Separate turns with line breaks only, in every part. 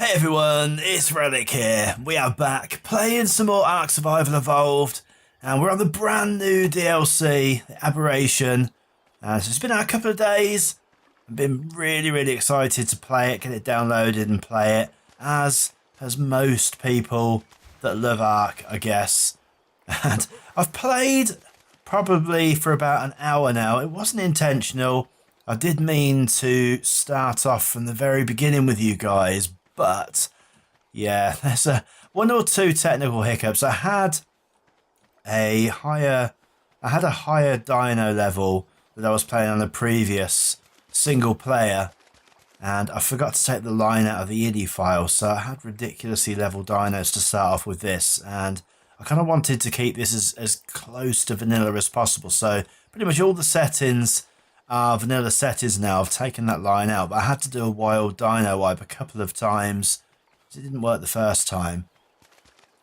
Hey everyone, it's Relic here. We are back playing some more Ark Survival Evolved, and we're on the brand new DLC, the Aberration. So it's been out a couple of days. I've been really excited to play it, get it downloaded and play it, as most people that love Ark, I guess. And I've played probably for about an hour now. It wasn't intentional. I did mean to start off from the very beginning with you guys, but yeah, there's one or two technical hiccups. I had a higher dino level that I was playing on the previous single player, and I forgot to take the line out of the IDI file, so I had ridiculously level dinos to start off with this, and I kind of wanted to keep this as close to vanilla as possible. So pretty much all the settings are vanilla settings now. I've taken that line out, but I had to do a wild dino wipe a couple of times. It didn't work the first time.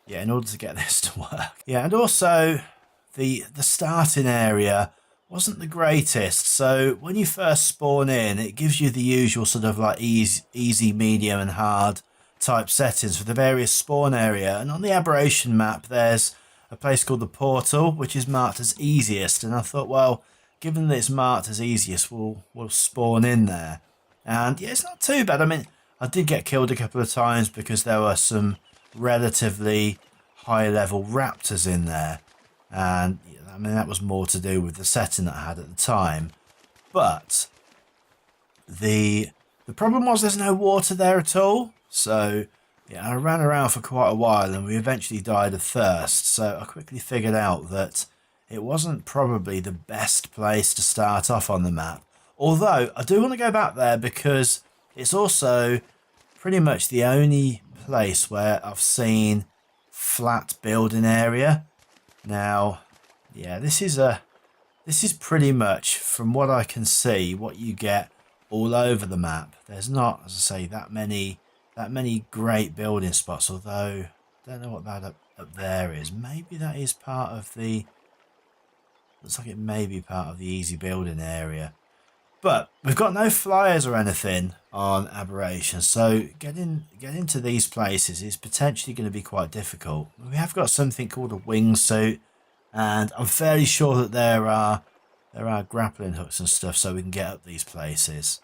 Yeah, in order to get this to work. Yeah, and also the starting area wasn't the greatest. So when you first spawn in, it gives you the usual sort of like easy, medium and hard type settings for the various spawn area. And on the Aberration map, there's a place called the Portal, which is marked as easiest. And I thought, well, given that it's marked as easiest, we'll spawn in there. And yeah, it's not too bad. I mean, I did get killed a couple of times because there were some relatively high level raptors in there. And I mean, that was more to do with the setting that I had at the time. But the problem was there's no water there at all. So yeah, I ran around for quite a while and we eventually died of thirst. So I quickly figured out that it wasn't probably the best place to start off on the map. Although I do want to go back there because it's also pretty much the only place where I've seen flat building area. Now, yeah, this is pretty much, from what I can see, what you get all over the map. There's not, as I say, that many great building spots, although I don't know what that up there is. Maybe that is part of the... Looks like it may be part of the easy building area. But we've got no flyers or anything on Aberration, so getting to these places is potentially going to be quite difficult. We have got something called a wingsuit, and I'm fairly sure that there are grappling hooks and stuff so we can get up these places.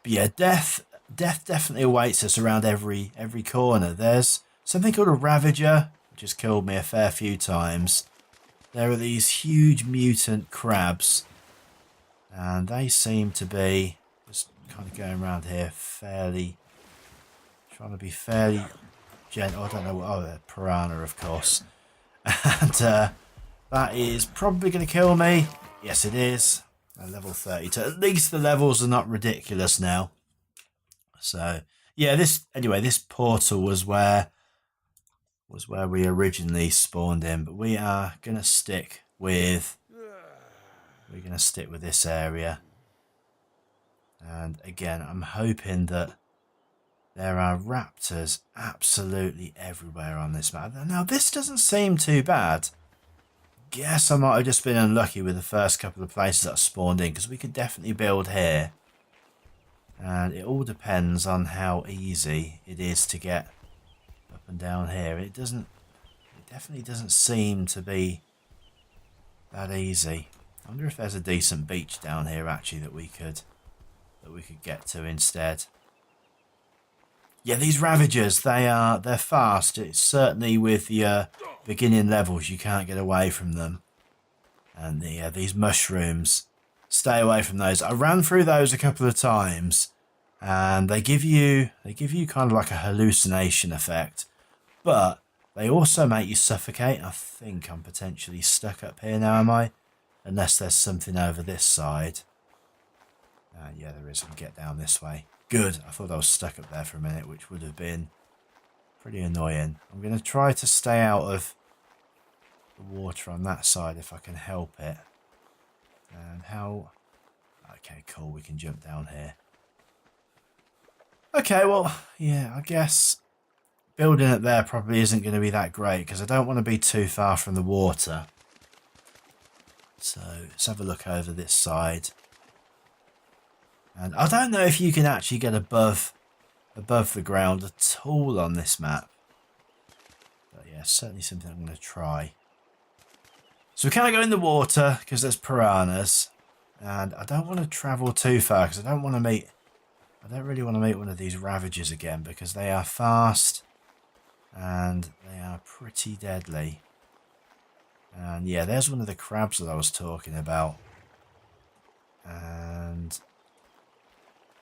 But yeah, death definitely awaits us around every corner. There's something called a Ravager, which has killed me a fair few times. There are these huge mutant crabs, and they seem to be just kind of going around here trying to be fairly gentle. I don't know what, they're piranha, of course. And that is probably going to kill me. Yes, it is. Level 32. At least the levels are not ridiculous now. So yeah, this portal was where we originally spawned in, but we are gonna stick with this area. And again, I'm hoping that there are raptors absolutely everywhere on this map. Now this doesn't seem too bad. Guess I might have just been unlucky with the first couple of places that I spawned in, because we could definitely build here. And it all depends on how easy it is to get up and down here. It definitely doesn't seem to be that easy. I wonder if there's a decent beach down here actually that we could get to instead. Yeah, these Ravagers, they're fast. It's certainly with the beginning levels you can't get away from them. And these mushrooms, stay away from those. I ran through those a couple of times, and they give you kind of like a hallucination effect, but they also make you suffocate. I think I'm potentially stuck up here now, am I? Unless there's something over this side. Yeah, there is. We can get down this way. Good. I thought I was stuck up there for a minute, which would have been pretty annoying. I'm going to try to stay out of the water on that side if I can help it. And how... Okay, cool. We can jump down here. Okay, well, yeah, I guess building it there probably isn't going to be that great because I don't want to be too far from the water. So let's have a look over this side. And I don't know if you can actually get above above the ground at all on this map. But yeah, certainly something I'm going to try. So we can't go in the water because there's piranhas. And I don't want to travel too far because I don't really want to meet one of these ravagers again because they are fast and they are pretty deadly. And yeah, there's one of the crabs that I was talking about. And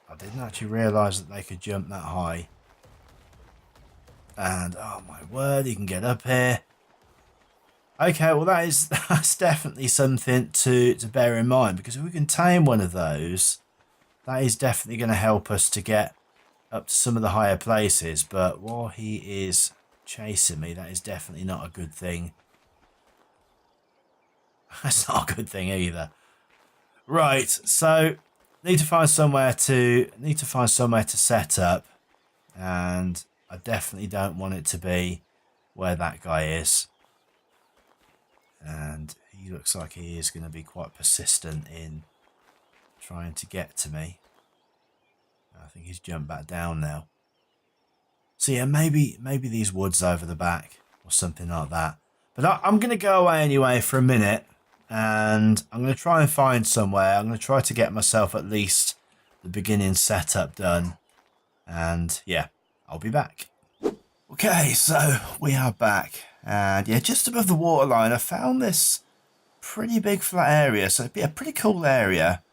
I didn't actually realise that they could jump that high. And oh my word, you can get up here. Okay, well that's definitely something to bear in mind, because if we can tame one of those, that is definitely going to help us to get up to some of the higher places. But while he is chasing me, that is definitely not a good thing. That's not a good thing either. Right, so need to find somewhere to set up, and I definitely don't want it to be where that guy is. And he looks like he is going to be quite persistent in trying to get to me. I think he's jumped back down now. So yeah, maybe these woods over the back or something like that. But I'm going to go away anyway for a minute, and I'm going to try and find somewhere. I'm going to try to get myself at least the beginning setup done. And yeah, I'll be back. Okay, so we are back. And yeah, just above the waterline, I found this pretty big flat area. So it'd be a pretty cool area.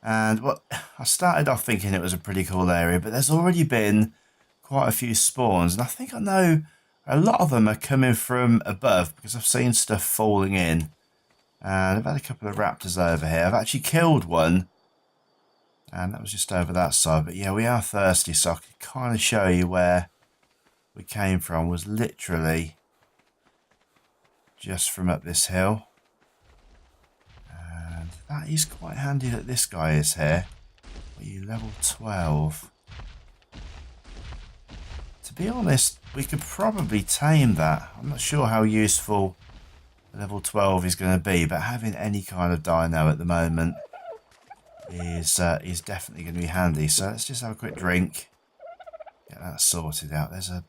And well, I started off thinking it was a pretty cool area, but there's already been quite a few spawns. And I think I know a lot of them are coming from above because I've seen stuff falling in. And I've had a couple of raptors over here. I've actually killed one. And that was just over that side. But yeah, we are thirsty, so I can kind of show you where we came from. Was literally just from up this hill. And that is quite handy that this guy is here. Are you level 12? To be honest, we could probably tame that. I'm not sure how useful level 12 is going to be, but having any kind of dino at the moment is definitely going to be handy. So let's just have a quick drink. Get that sorted out. There's a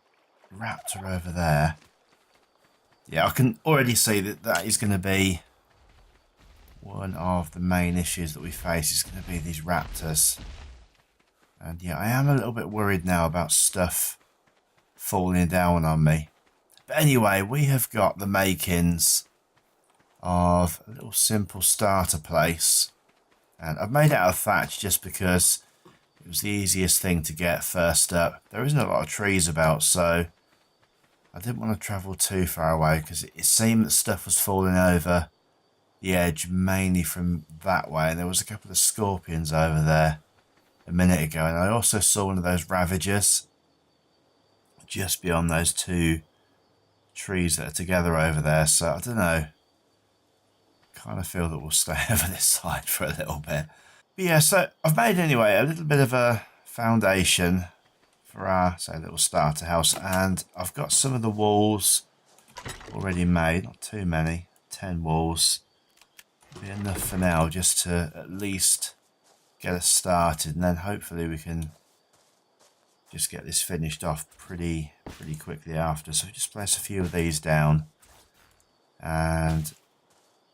raptor over there. Yeah, I can already see that is going to be one of the main issues that we face, is going to be these raptors. And yeah, I am a little bit worried now about stuff falling down on me. But anyway, we have got the makings of a little simple starter place. And I've made it out of thatch just because it was the easiest thing to get first up. There isn't a lot of trees about, so I didn't want to travel too far away because it seemed that stuff was falling over the edge mainly from that way. And there was a couple of scorpions over there a minute ago. And I also saw one of those ravagers just beyond those two trees that are together over there. So I don't know. Kind of feel that we'll stay over this side for a little bit. But yeah, so I've made anyway a little bit of a foundation for our, say, little starter house, and I've got some of the walls already made, not too many, 10 walls. Be enough for now just to at least get us started, and then hopefully we can just get this finished off pretty quickly after. So just place a few of these down and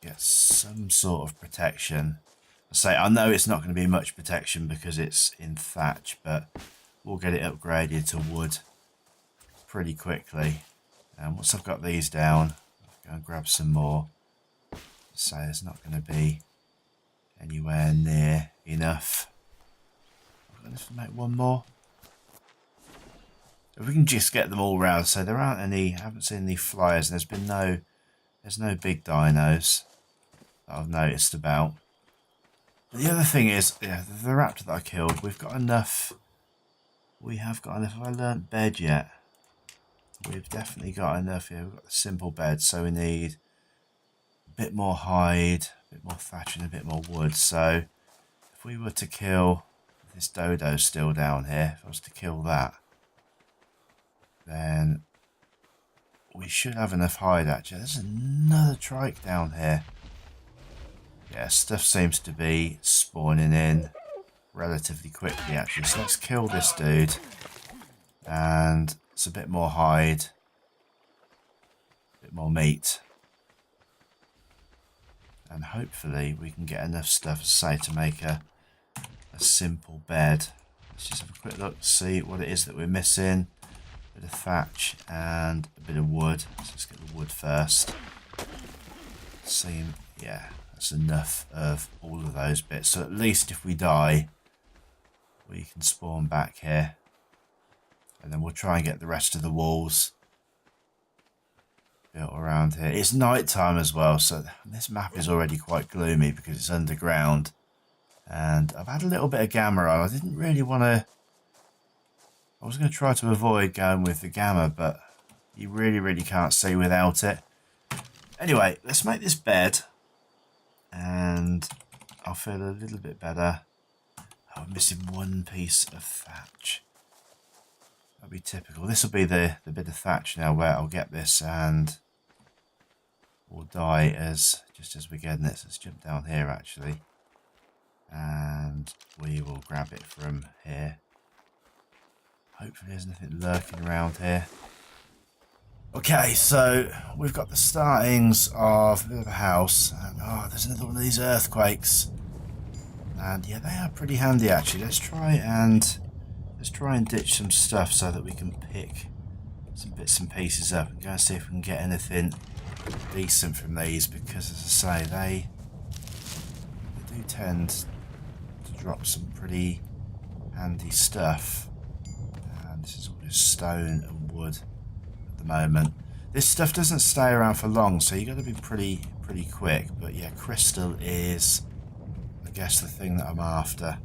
get some sort of protection. I know it's not going to be much protection because it's in thatch, but we'll get it upgraded to wood pretty quickly. And once I've got these down, I'll go and grab some more. So there's not going to be anywhere near enough. I'm going to make one more. If we can just get them all round, so there aren't any, I haven't seen any flyers, and there's no big dinos that I've noticed about. But the other thing is, yeah, the raptor that I killed, we've got enough. We have got enough. Have I learnt bed yet? We've definitely got enough. Yeah, we've got the simple bed, so we need a bit more hide, a bit more thatch, and a bit more wood. So if we were to kill this dodo still down here, if I was to kill that, then we should have enough hide actually. There's another trike down here. Yeah, stuff seems to be spawning in relatively quickly actually. So let's kill this dude. and it's a bit more hide, a bit more meat, and hopefully we can get enough stuff, as I say, to make a simple bed. Let's just have a quick look to see what it is that we're missing. A bit of thatch and a bit of wood. So let's get the wood first. Yeah, that's enough of all of those bits. So at least if we die, we can spawn back here. And then we'll try and get the rest of the walls built around here. It's night time as well, so this map is already quite gloomy because it's underground. And I've had a little bit of gamma on. I didn't really want to... I was going to try to avoid going with the gamma, but you really can't see without it. Anyway, let's make this bed. And I'll feel a little bit better. Oh, I'm missing one piece of thatch. That'll be typical. This will be the bit of thatch now where I'll get this and we'll die just as we're getting it. So let's jump down here actually. And we will grab it from here. Hopefully there's nothing lurking around here. Okay, so we've got the startings of a bit of a house. And oh, there's another one of these earthquakes. And yeah, they are pretty handy actually. Let's try and ditch some stuff so that we can pick some bits and pieces up and go and see if we can get anything decent from these, because as I say, they do tend to drop some pretty handy stuff. And this is all just stone and wood at the moment. This stuff doesn't stay around for long, so you got to be pretty quick. But yeah, crystal is, I guess, the thing that I'm after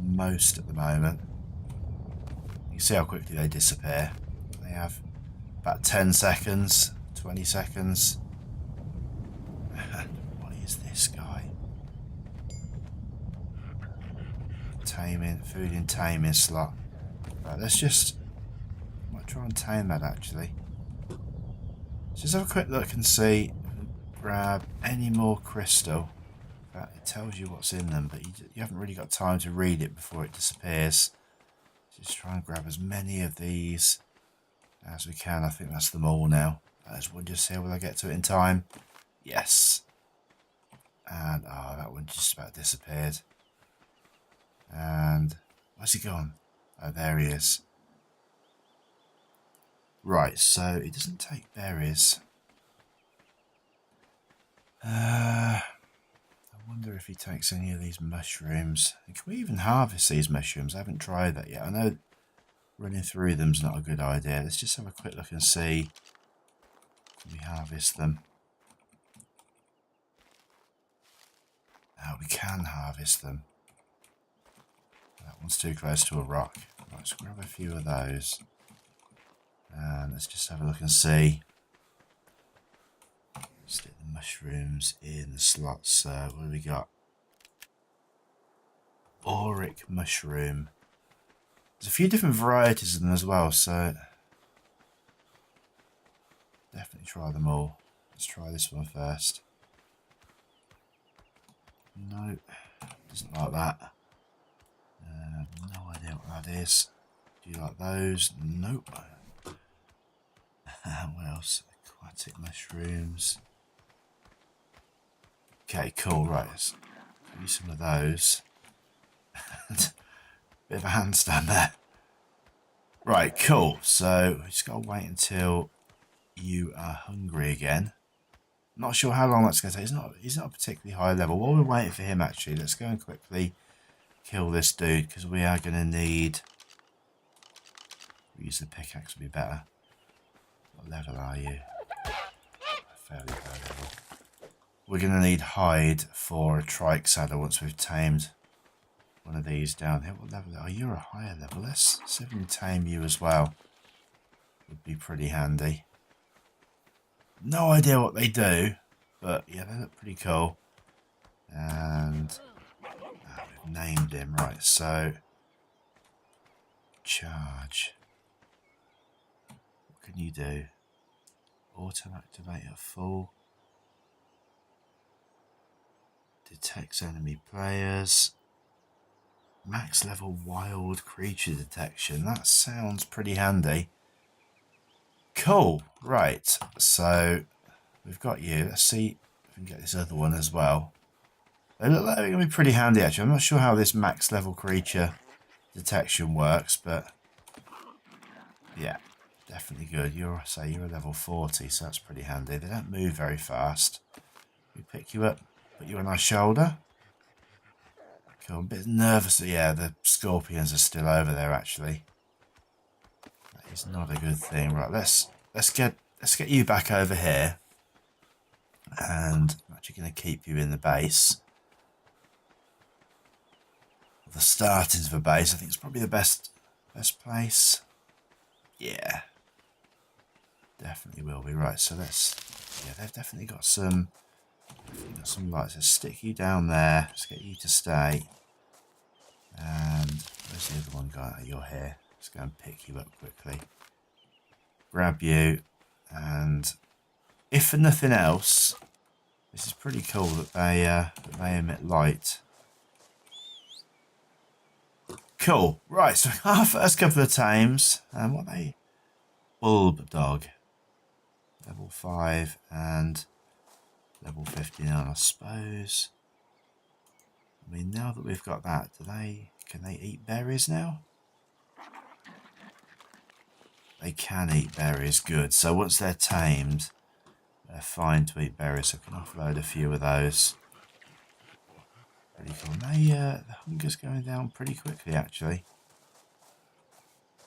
most at the moment. You can see how quickly they disappear. They have about 10 seconds, 20 seconds. What is this guy? Taming, food in taming slot. Right, let's just, I might try and tame that actually. Let's just have a quick look and see, grab any more crystal. It tells you what's in them, but you haven't really got time to read it before it disappears. Just try and grab as many of these as we can. I think that's them all now. We'll just see, will I get to it in time? Yes. And oh, that one just about disappeared. And where's he gone? Oh, there he is. Right, so it doesn't take berries. I wonder if he takes any of these mushrooms. Can we even harvest these mushrooms? I haven't tried that yet. I know running through them's not a good idea. Let's just have a quick look and see. Can we harvest them? Oh, we can harvest them. That one's too close to a rock. Right, let's grab a few of those. And let's just have a look and see. Stick the mushrooms in the slots. What do we got? Auric mushroom. There's a few different varieties of them as well, so definitely try them all. Let's try this one first. Nope, doesn't like that. No idea what that is. Do you like those? Nope. What else? Aquatic mushrooms. Okay, cool, right. Let's use some of those. Bit of a handstand there. Right, cool. So we just gotta wait until you are hungry again. Not sure how long that's gonna take. He's not a particularly high level. While we're waiting for him, actually, let's go and quickly kill this dude, because we are gonna need. Use the pickaxe would be better. What level are you? Fairly low level. We're gonna need hide for a trike saddle once we've tamed one of these down here. What level? Oh, you're a higher level. Let's see if we can tame you as well. Would be pretty handy. No idea what they do, but yeah, they look pretty cool. And we've named him, right, so charge. What can you do? Auto activate at full. Detects enemy players. Max level wild creature detection. That sounds pretty handy. Cool. Right. So we've got you. Let's see if we can get this other one as well. They look like they're going to be pretty handy, actually. I'm not sure how this max level creature detection works, but yeah, definitely good. You're a level 40, so that's pretty handy. They don't move very fast. We pick you up, put you on our shoulder. Cool. I'm a bit nervous that, yeah, the scorpions are still over there, actually. That is not a good thing. Right, let's get you back over here. And I'm actually going to keep you in the base. The startings of a base, I think it's probably the best place. Yeah. Definitely will be. Right, so yeah, they've definitely got some lights. Let's stick you down there. Let's get you to stay. And where's the other one going? Oh, you're here. Let's go and pick you up quickly. Grab you. And if for nothing else, this is pretty cool that they emit light. Cool. Right, so our first couple of tames. What are they? Bulbdog. Level 5 and level 59, I suppose. I mean, now that we've got that, can they eat berries now? They can eat berries, good. So once they're tamed, they're fine to eat berries. So I can offload a few of those. Pretty cool. The hunger's going down pretty quickly, actually.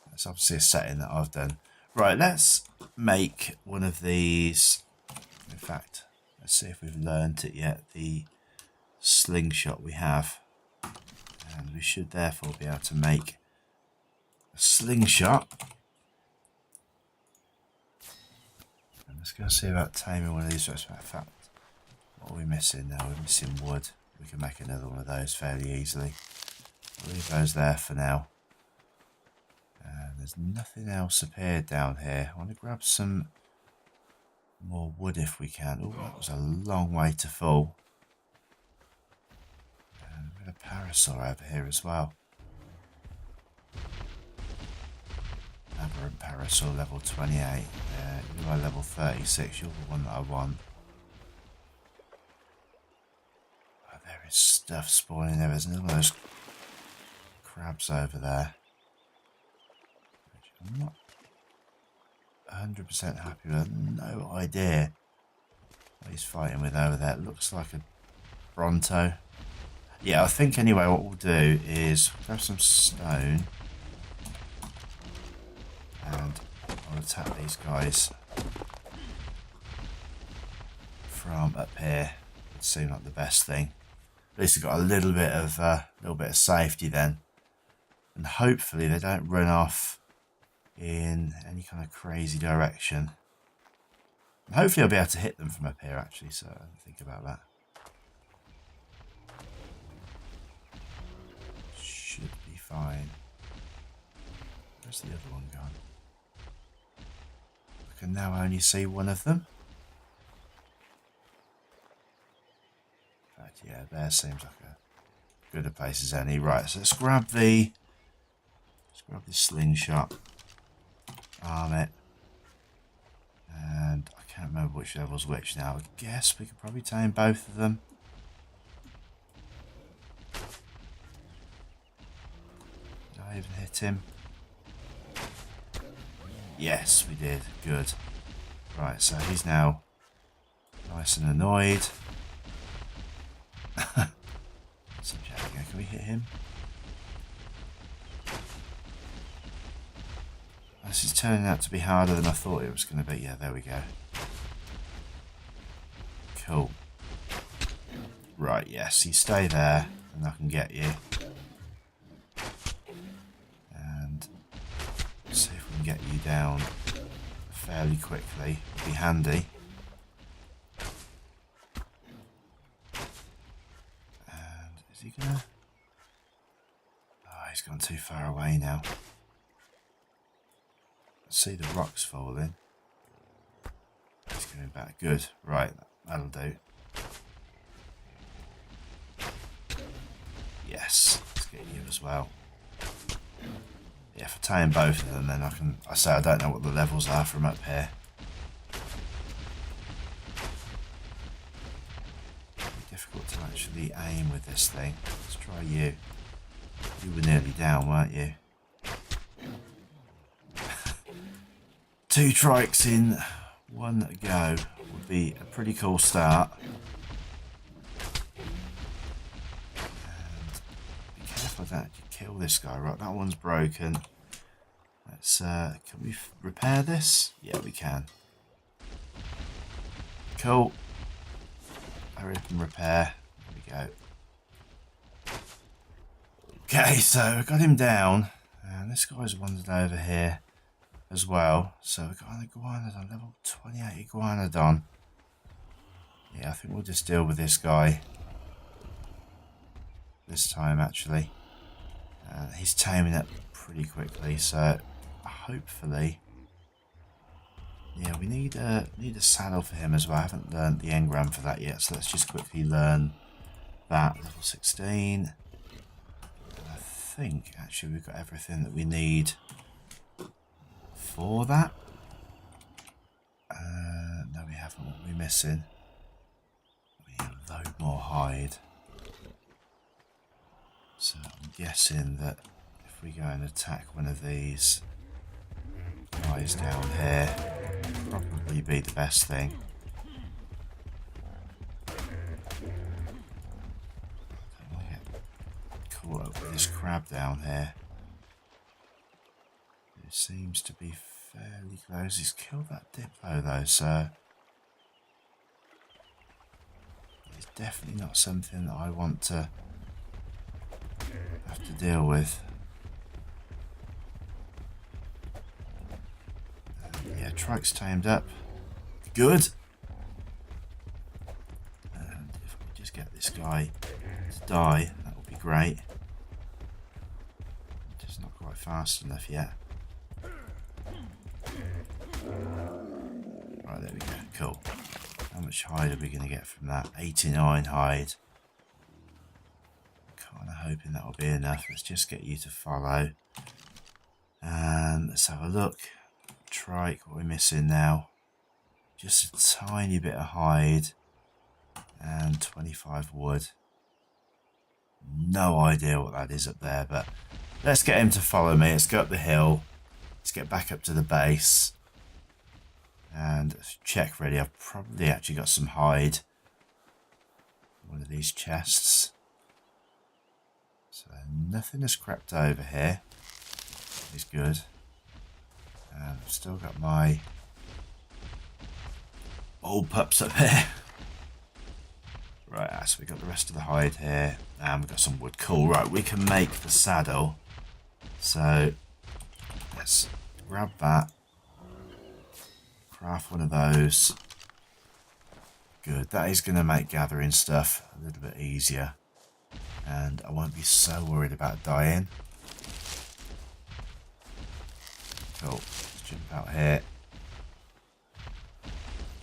That's obviously a setting that I've done. Right, let's make one of these. In fact, let's see if we've learnt it yet. The slingshot we have. And we should therefore be able to make a slingshot. And let's go see about taming one of these. In fact, what are we missing now? We're missing wood. We can make another one of those fairly easily. I'll leave those there for now. And there's nothing else appeared down here. I want to grab some more wood if we can. Oh, that was a long way to fall. And we've got a parasaur over here as well. Aberrant parasaur level 28. You are level 36. You're the one that I want. Oh, there is stuff spawning there. There's another one of those crabs over there. I'm not 100% happy with. No idea what he's fighting with over there. It looks like a Bronto. Yeah, I think anyway what we'll do is grab some stone and I'll attack these guys from up here. It seemed like the best thing. At least we've got a little bit of safety then, and hopefully they don't run off in any kind of crazy direction. And hopefully I'll be able to hit them from up here actually, so I didn't think about that. Should be fine. Where's the other one gone? I can now only see one of them. In fact, yeah, there seems like a good a place as any. Right, so let's grab the slingshot. Arm it. And I can't remember which level's which now. I guess we could probably tame both of them. Did I even hit him? Yes, we did. Good. Right, so he's now nice and annoyed. Can we hit him? This is turning out to be harder than I thought it was going to be. Yeah, there we go. Cool. Right, yes, you stay there and I can get you. And see if we can get you down fairly quickly. It'll be handy. And is he gonna... Oh, he's gone too far away now. See the rocks falling. He's coming back. Good. Right, that'll do. Yes. Let's Let's get you as well. Yeah, if I tame both of them, then I say I don't know what the levels are from up here. It's difficult to actually aim with this thing. Let's try you. You were nearly down, weren't you? 2 trikes in one go would be a pretty cool start. And be careful I don't kill this guy. Right, that one's broken. Let's can we repair this? Yeah, we can. Cool. Hurry up and repair. There we go. Okay, so I got him down, and this guy's wandered over here as well. So we've got an iguanodon, level 28 iguanodon. Yeah, I think we'll just deal with this guy this time actually. He's taming it pretty quickly, so hopefully, yeah, we need a saddle for him as well. I haven't learned the engram for that yet, so let's just quickly learn that. Level 16. And I think actually we've got everything that we need for that. No, we haven't. What are we missing? We need a load more hide. So I'm guessing that if we go and attack one of these guys down here, it'll probably be the best thing. I don't want to get caught up with this crab down here. It seems to be fairly close. He's killed that diplo though, so it's definitely not something that I want to have to deal with. Yeah, Trike's tamed up. Good. And if we just get this guy to die, that would be great. Just not quite fast enough yet. Right, there we go. Cool. How much hide are we going to get from that? 89 hide. Kind of hoping that will be enough. Let's just get you to follow. And let's have a look. Trike, what we're missing now. Just a tiny bit of hide. And 25 wood. No idea what that is up there, but let's get him to follow me. Let's go up the hill. Let's get back up to the base. And check ready. I've probably actually got some hide in one of these chests. So nothing has crept over here. That is good. And I've still got my old pups up here. Right, so we got the rest of the hide here. And we've got some wood. Cool, right, we can make the saddle. So let's grab that. Craft one of those. Good, that is going to make gathering stuff a little bit easier. And I won't be so worried about dying. Cool, let's jump out here.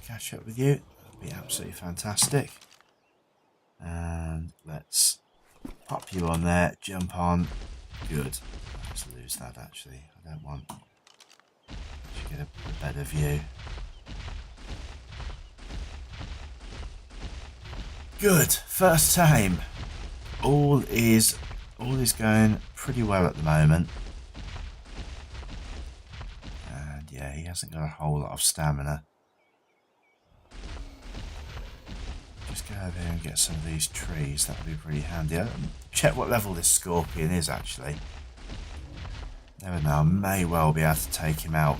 Catch up with you, that'd be absolutely fantastic. And let's pop you on there, jump on. Good, let's lose that actually. I don't want to get a better view. Good, first tame. All is going pretty well at the moment. And yeah, he hasn't got a whole lot of stamina. Just go over here and get some of these trees, that would be pretty handy. Check what level this scorpion is actually. Never know, I may well be able to take him out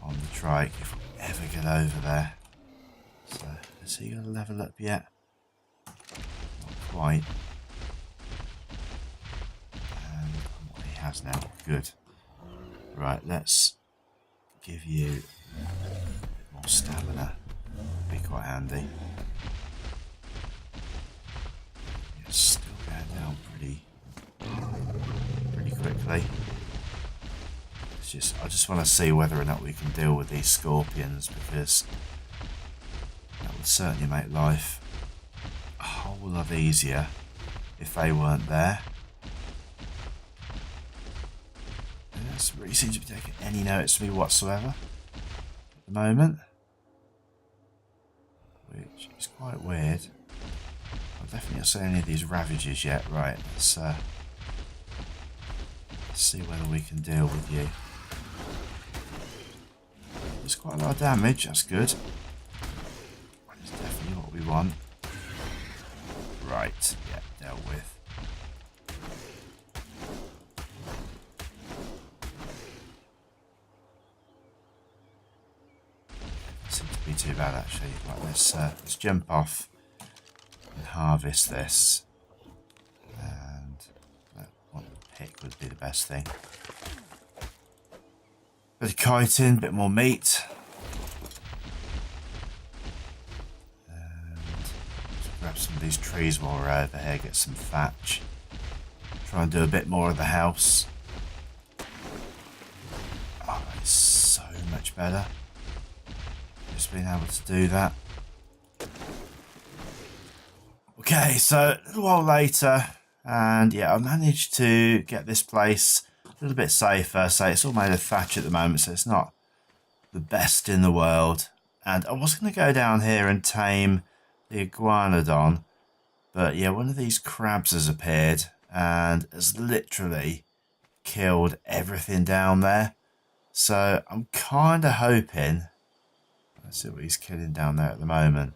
on the trike if we ever get over there. So, has he got a level up yet? Not quite. And what he has now, good. Right, let's give you a bit more stamina. Be quite handy. It's still going down pretty quickly. I just want to see whether or not we can deal with these scorpions, because that would certainly make life a whole lot easier if they weren't there. Doesn't really seem to be taking any notice of me whatsoever at the moment, which is quite weird. I've definitely not seen any of these ravages yet. Right, let's see whether we can deal with you. There's quite a lot of damage, that's good. That's definitely what we want. Right, yeah, dealt with. Seems to be too bad actually. Right, let's jump off and harvest this. And one pick would be the best thing. Bit of chitin, bit more meat. And grab some of these trees while we're over here, get some thatch. Try and do a bit more of the house. Oh, it's so much better. Just being able to do that. Okay, so a little while later, and yeah, I managed to get this place a little bit safer. So it's all made of thatch at the moment, so it's not the best in the world. And I was going to go down here and tame the iguanodon, but yeah, one of these crabs has appeared and has literally killed everything down there. So I'm kind of hoping, let's see what he's killing down there at the moment.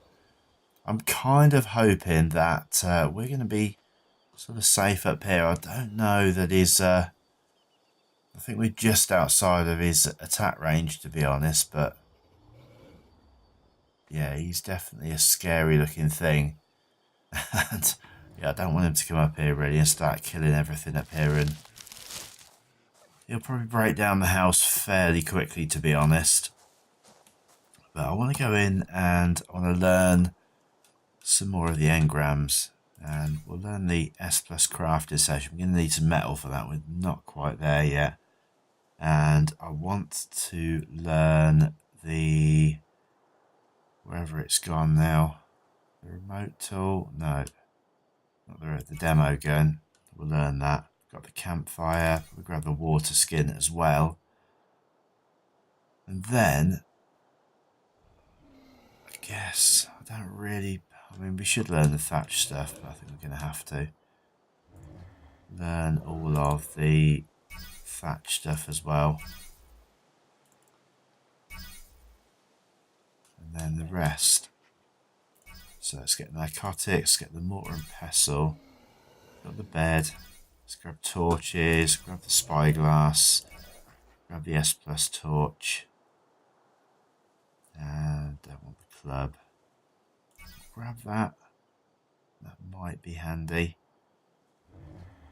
I'm kind of hoping that we're going to be sort of safe up here. I don't know that he's, I think we're just outside of his attack range, to be honest, but yeah, he's definitely a scary looking thing. And yeah, I don't want him to come up here really and start killing everything up here, and he'll probably break down the house fairly quickly, to be honest. But I want to go in and I want to learn some more of the engrams, and we'll learn the S+ crafting station. We're going to need some metal for that. We're not quite there yet. And I want to learn the, wherever it's gone now, the remote tool, no, not the demo gun. We'll learn that. Got the campfire, we'll grab the water skin as well. And then I guess I don't really, I mean, we should learn the thatch stuff, but I think we're going to have to learn all of the thatch stuff as well. And then the rest. So let's get narcotics, get the mortar and pestle, got the bed, let's grab torches, grab the spyglass, grab the S+ torch, and don't want the club. Grab that, that might be handy.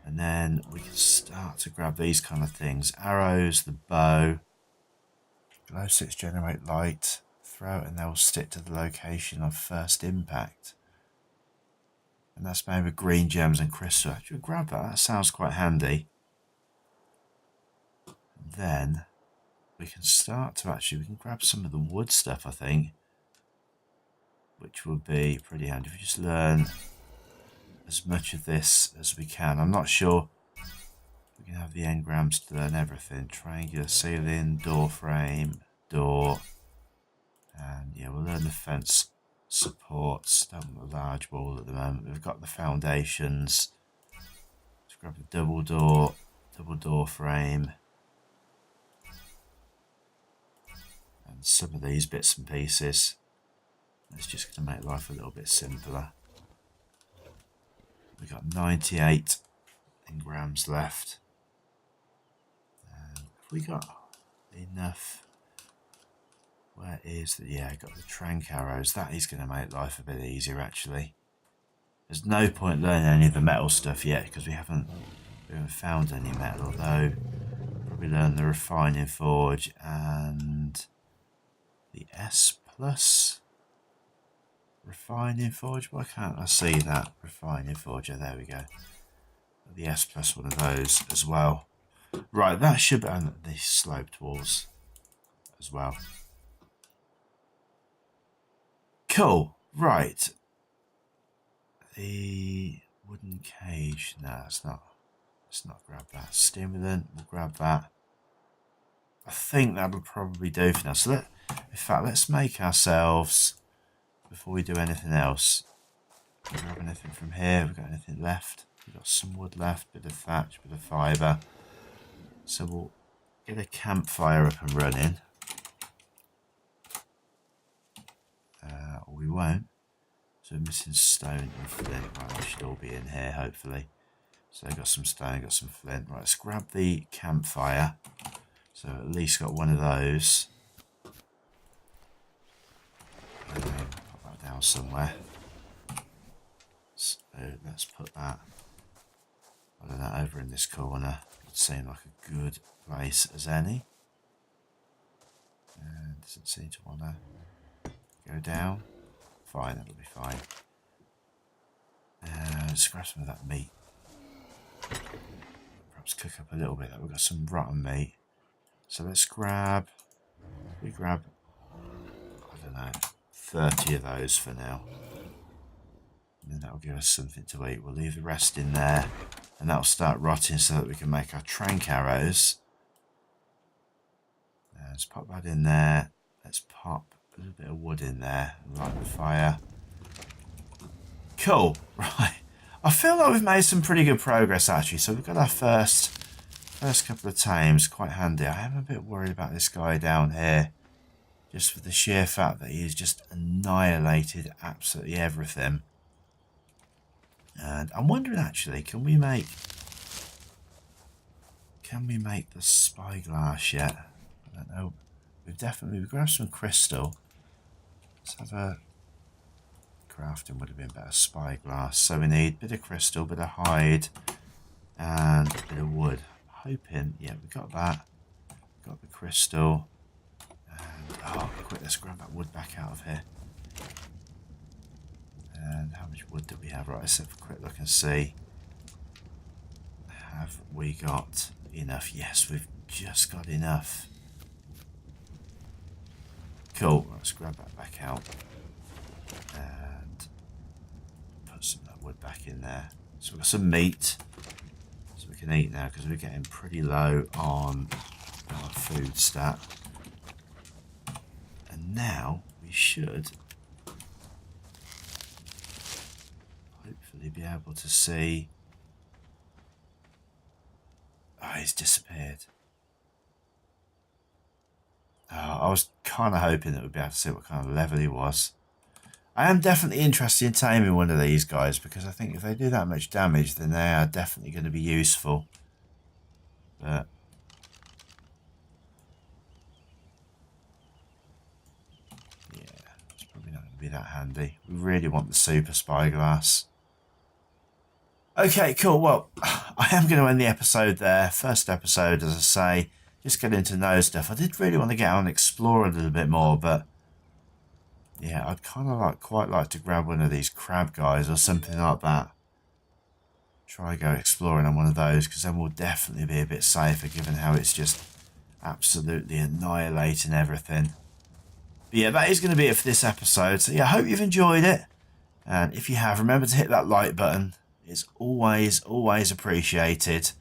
And then we can start to grab these kind of things. Arrows, the bow, glow sticks generate light, throw it and they'll stick to the location of first impact. And that's made with green gems and crystal. Actually, grab that, that sounds quite handy. And then we can start to we can grab some of the wood stuff, I think, which would be pretty handy if we just learn as much of this as we can. I'm not sure we can have the engrams to learn everything. Triangular ceiling, door frame, door, and yeah, we'll learn the fence supports. Don't want a large wall at the moment. We've got the foundations. Let's grab the double door frame, and some of these bits and pieces. It's just going to make life a little bit simpler. We've got 98 engrams left. Have we got enough? Where is the, yeah, got the trank arrows. That is going to make life a bit easier actually. There's no point learning any of the metal stuff yet because we haven't found any metal, although probably learn the refining forge and the S+ refining forge. Why can't I see that refining forge? Oh, there we go. The S+ one of those as well. Right, that should be on the sloped walls as well. Cool. Right. The wooden cage. No, it's not. Let's not grab that. Stimulant. We'll grab that. I think that would probably do for now. So in fact, let's make ourselves, before we do anything else, grab anything from here. We've got anything left. We've got some wood left, bit of thatch, bit of fibre. So we'll get a campfire up and running. Or we won't. So we're missing stone and flint. Right, they should all be in here, hopefully. So I've got some stone, got some flint. Right, let's grab the campfire. So at least got one of those. Put that down somewhere. So let's put that, I don't know, over in this corner. It seemed like a good place as any. And doesn't seem to want to go down. Fine, that'll be fine. Let's grab some of that meat. Perhaps cook up a little bit. We've got some rotten meat. So let's grab, I don't know, 30 of those for now. And then that'll give us something to eat. We'll leave the rest in there. And that'll start rotting so that we can make our trank arrows. Let's pop that in there. Let's pop a little bit of wood in there. Light the fire. Cool. Right. I feel like we've made some pretty good progress actually. So we've got our first couple of tames. Quite handy. I am a bit worried about this guy down here. Just for the sheer fact that he's just annihilated absolutely everything. And I'm wondering actually, can we make the spyglass yet? I don't know. We've grabbed some crystal. Let's have a crafting would have been better. Spyglass. So we need a bit of crystal, bit of hide, and a bit of wood. I'm hoping, yeah, we got that. Got the crystal. And oh, quick, let's grab that wood back out of here. And how much wood do we have? Right, let's have a quick look and see. Have we got enough? Yes, we've just got enough. Cool, let's grab that back out. And put some of that wood back in there. So we've got some meat. So we can eat now because we're getting pretty low on our food stat. And now we should hopefully be able to see. Oh, he's disappeared. Oh, I was kind of hoping that we'd be able to see what kind of level he was. I am definitely interested in taming one of these guys because I think if they do that much damage, then they are definitely going to be useful. But yeah, it's probably not going to be that handy. We really want the super spyglass. Okay, cool. Well, I am going to end the episode there. First episode, as I say, just getting to know stuff. I did really want to get out and explore a little bit more, but yeah, I'd kind of quite like to grab one of these crab guys or something like that. Try go exploring on one of those, because then we'll definitely be a bit safer, given how it's just absolutely annihilating everything. But yeah, that is going to be it for this episode. So yeah, I hope you've enjoyed it. And if you have, remember to hit that like button. It's always, always appreciated.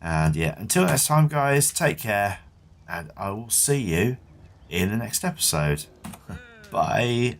And yeah, until next time, guys, take care. And I will see you in the next episode. Bye.